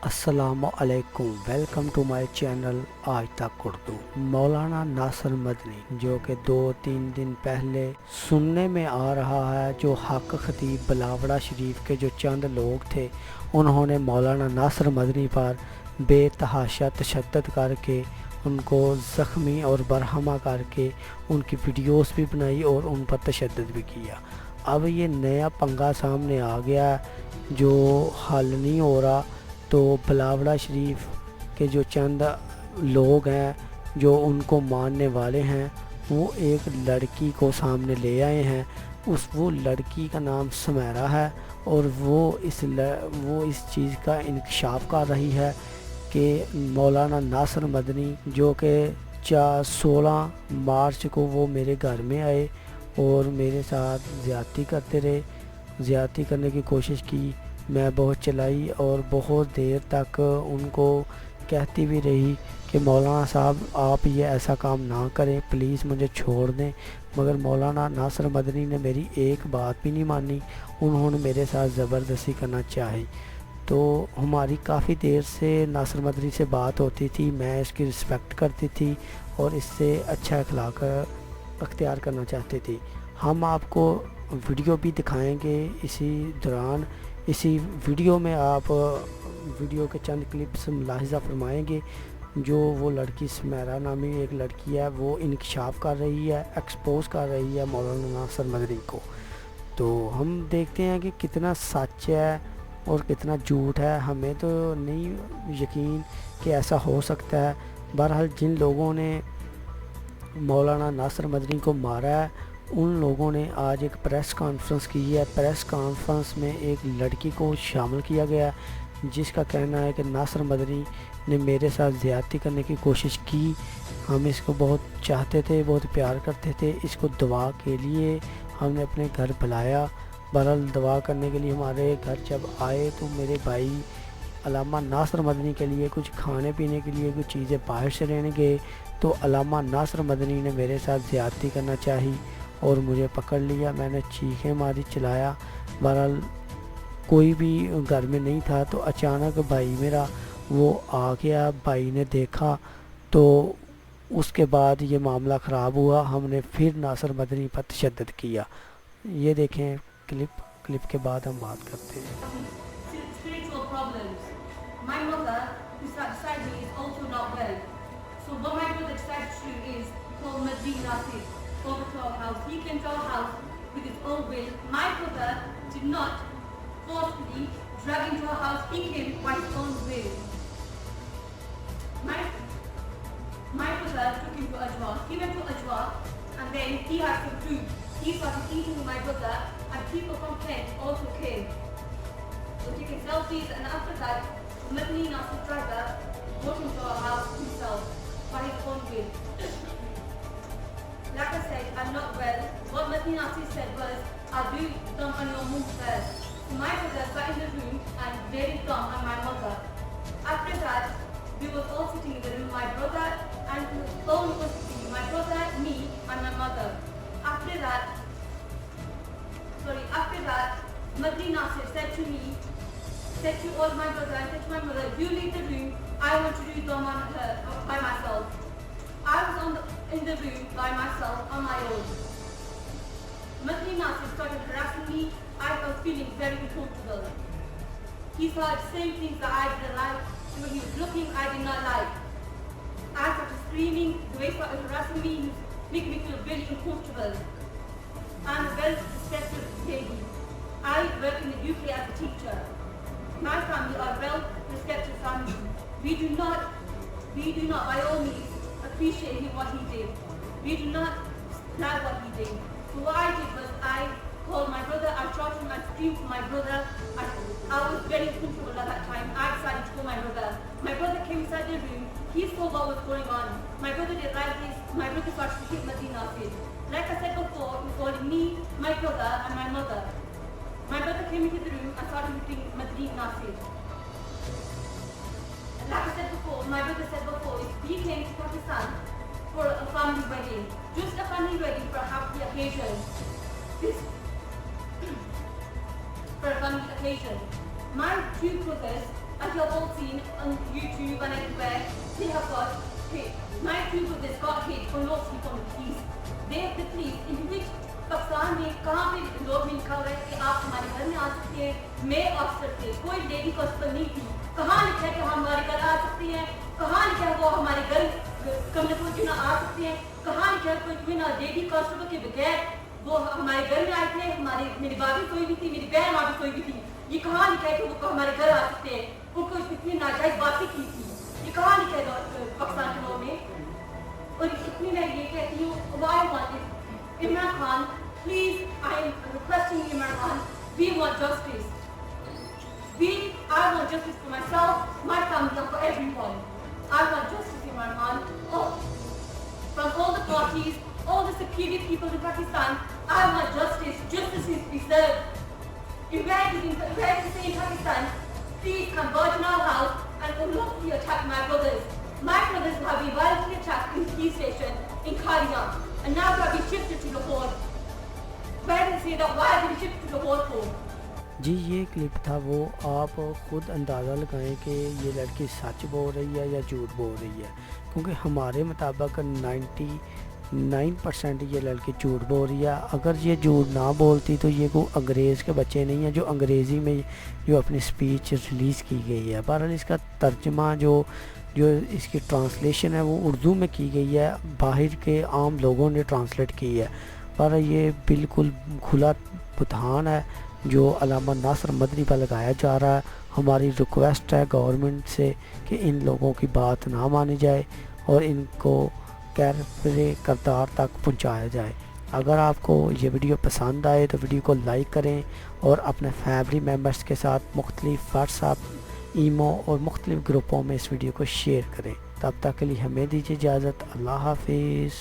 السلام علیکم، welcome to my channel آج تک اردو۔ مولانا ناصر مدنی جو کہ 2-3 دن پہلے سننے میں آ رہا ہے، جو حق خطیب بلاوڑا شریف کے جو چند لوگ تھے، انہوں نے مولانا ناصر مدنی پر بے تحاشا تشدد کر کے ان کو زخمی اور برہمہ کر کے ان کی ویڈیوز بھی بنائی اور ان پر تشدد بھی کیا۔ اب یہ نیا پنگا سامنے آ گیا جو حل نہیں ہو رہا، تو بلاوڑا شریف کے جو چند لوگ ہیں جو ان کو ماننے والے ہیں، وہ ایک لڑکی کو سامنے لے آئے ہیں۔ وہ لڑکی کا نام سمیرہ ہے اور وہ اس چیز کا انکشاف کر رہی ہے کہ مولانا ناصر مدنی جو کہ 16 مارچ کو وہ میرے گھر میں آئے اور میرے ساتھ زیادتی کرتے رہے، زیادتی کرنے کی کوشش کی۔ میں بہت چلائی اور بہت دیر تک ان کو کہتی بھی رہی کہ مولانا صاحب آپ یہ ایسا کام نہ کریں، پلیز مجھے چھوڑ دیں، مگر مولانا ناصر مدنی نے میری ایک بات بھی نہیں مانی۔ انہوں نے میرے ساتھ زبردستی کرنا چاہی۔ تو ہماری کافی دیر سے ناصر مدنی سے بات ہوتی تھی، میں اس کی رسپیکٹ کرتی تھی اور اس سے اچھا اخلاق اختیار کرنا چاہتی تھی۔ ہم آپ کو ویڈیو بھی دکھائیں گے اسی دوران۔ اسی ویڈیو میں آپ ویڈیو کے چند کلپس ملاحظہ فرمائیں گے جو وہ لڑکی سمیرہ نامی ایک لڑکی ہے، وہ انکشاف کر رہی ہے، ایکسپوز کر رہی ہے مولانا ناصر مدنی کو۔ تو ہم دیکھتے ہیں کہ کتنا سچ ہے اور کتنا جھوٹ ہے۔ ہمیں تو نہیں یقین کہ ایسا ہو سکتا ہے۔ بہرحال جن لوگوں نے مولانا ناصر مدنی کو مارا ہے، ان لوگوں نے آج ایک پریس کانفرنس کی ہے۔ پریس کانفرنس میں ایک لڑکی کو شامل کیا گیا جس کا کہنا ہے کہ ناصر مدنی نے میرے ساتھ زیادتی کرنے کی کوشش کی، ہم اس کو بہت چاہتے تھے، بہت پیار کرتے تھے، اس کو دعا کے لیے ہم نے اپنے گھر بلایا۔ بہرحال دعا کرنے کے لیے ہمارے گھر جب آئے تو میرے بھائی علامہ ناصر مدنی کے لیے کچھ کھانے پینے کے لیے کچھ چیزیں باہر سے لینے گئے، تو علامہ ناصر مدنی نے میرے ساتھ زیادتی کرنا چاہی اور مجھے پکڑ لیا۔ میں نے چیخیں ماری، چلایا۔ بہرحال کوئی بھی گھر میں نہیں تھا، تو اچانک بھائی میرا وہ آ گیا، بھائی نے دیکھا تو اس کے بعد یہ معاملہ خراب ہوا۔ ہم نے پھر ناصر مدنی پر تشدد کیا۔ یہ دیکھیں کلپ کے بعد ہم بات کرتے ہیں۔ Spiritual problems. My mother, who sat beside me, is also not well. So what my brother decided to do is call Madri Nasir over to our house. He came to our house with his own will. My brother did not forcefully drag into our house. He came by his own will. My brother took him to Ajwa. He went to Ajwa and then he had some food. He started eating with my brother and people from Kent also came. We're taking selfies, and after that, Madni Nasir driver brought him to our house himself by his own will. Like I said, I'm not well. What Madni Nasir said was, I'll do dump on your move first. So my brother sat in the room and very dumb on my mother. After that, we were all sitting in the room, my brother and only was sitting, my brother, me, and my mother. After that, Madni Nasir said to me, said to all my brother and said to my mother, you leave the room, I want to do Dom on her by myself. I was in the room by myself on my own. Madni Nasir started harassing me. I was feeling very uncomfortable. He started saying things that I didn't like. When he was looking, I did not like. I started screaming. The way he started harassing me, he was making me feel really uncomfortable. I'm a very successful lady. I work in the UK as a teacher. My family are well-respected family. We do not by all means appreciate what he did. We do not like what he did. So what I did was I called my brother, I shot him, I screamed for my brother. I was very uncomfortable at that time. I decided to call my brother. My brother came inside the room. He saw what was going on. My brother did like this. My brother started to hit Madri Nasir. Like I said before, he was calling me, my brother, and my mother. My brother came into the room and started hitting Madri Nasir. Like I said before, my brother said before, if he came to Pakistan for a family wedding, just a family wedding for a happy occasion, for a family occasion. My two brothers as you have all seen on YouTube and everywhere, they have got hit. My proof of this got hit for no sleep on the police. The police, in which Pakistan میں کہاں پہ لوگ میں لکھا ہوا ہے کہ آپ ہمارے گھر میں آ سکتے ہیں, میں افسر تھے, کوئی لیڈی کانسٹیبل نہیں تھی. کہاں لکھا ہے کہ ہم ہمارے گھر آ سکتے ہیں؟ کہاں لکھا ہے وہ ہمارے گھر کمرے کو چنا آ سکتے ہیں؟ کہاں لکھا ہے کوئی بنا لیڈی کانسٹیبل کے بغیر وہ ہمارے گھر میں آئے تھے؟ میری بابی سوئی بھی تھی, میری بہن وہاں بھی سوئی بھی تھی. یہ کہاں لکھا ہے کہ وہ ہمارے گھر آ سکتے ہیں؟ ان کو اتنی ناجائز باتیں کی تھی. یہ کہاں لکھا ہے پاکستان کے لوگ میں؟ اور اتنی میں یہ کہتی ہوں, why want Imran Khan, please, I am requesting Imran Khan, we want justice. I want justice for myself, my family, and for everyone. I want justice, Imran Khan. From all the parties, all the security people in Pakistan, I want justice. Justice is deserved. If we are to say in Pakistan, please come burn in our house and unlawfully attack my brothers. My brothers have been violently attacked in the police station in Kariam. And now they have been shifted to Lahore. Where they say that why have been shifted to Lahore for? جی یہ clip تھا, وہ آپ خود اندازہ لگائیں کہ یہ لڑکی سچ بول رہی ہے یا جھوٹ بول رہی ہے, کیونکہ ہمارے مطابق 99% یہ لڑکی جھوٹ بول رہی ہے. اگر یہ جھوٹ نہ بولتی تو یہ کوئی انگریز کے بچے نہیں ہیں جو انگریزی میں جو اپنی سپیچ ریلیز کی گئی ہے. بہرحال اس کا ترجمہ جو اس کی ٹرانسلیشن ہے وہ اردو میں کی گئی ہے, باہر کے عام لوگوں نے ٹرانسلیٹ کی ہے. پر یہ بالکل کھلا بہتان ہے جو علامہ ناصر مدنی پر لگایا جا رہا ہے. ہماری ریکویسٹ ہے گورنمنٹ سے کہ ان لوگوں کی بات نہ مانی جائے اور ان کو کیفر کردار تک پہنچایا جائے. اگر آپ کو یہ ویڈیو پسند آئے تو ویڈیو کو لائک کریں اور اپنے فیملی ممبرس کے ساتھ مختلف واٹس ایپ, ایمو اور مختلف گروپوں میں اس ویڈیو کو شیئر کریں. تب تک کے لیے ہمیں دیجیے اجازت. اللہ حافظ.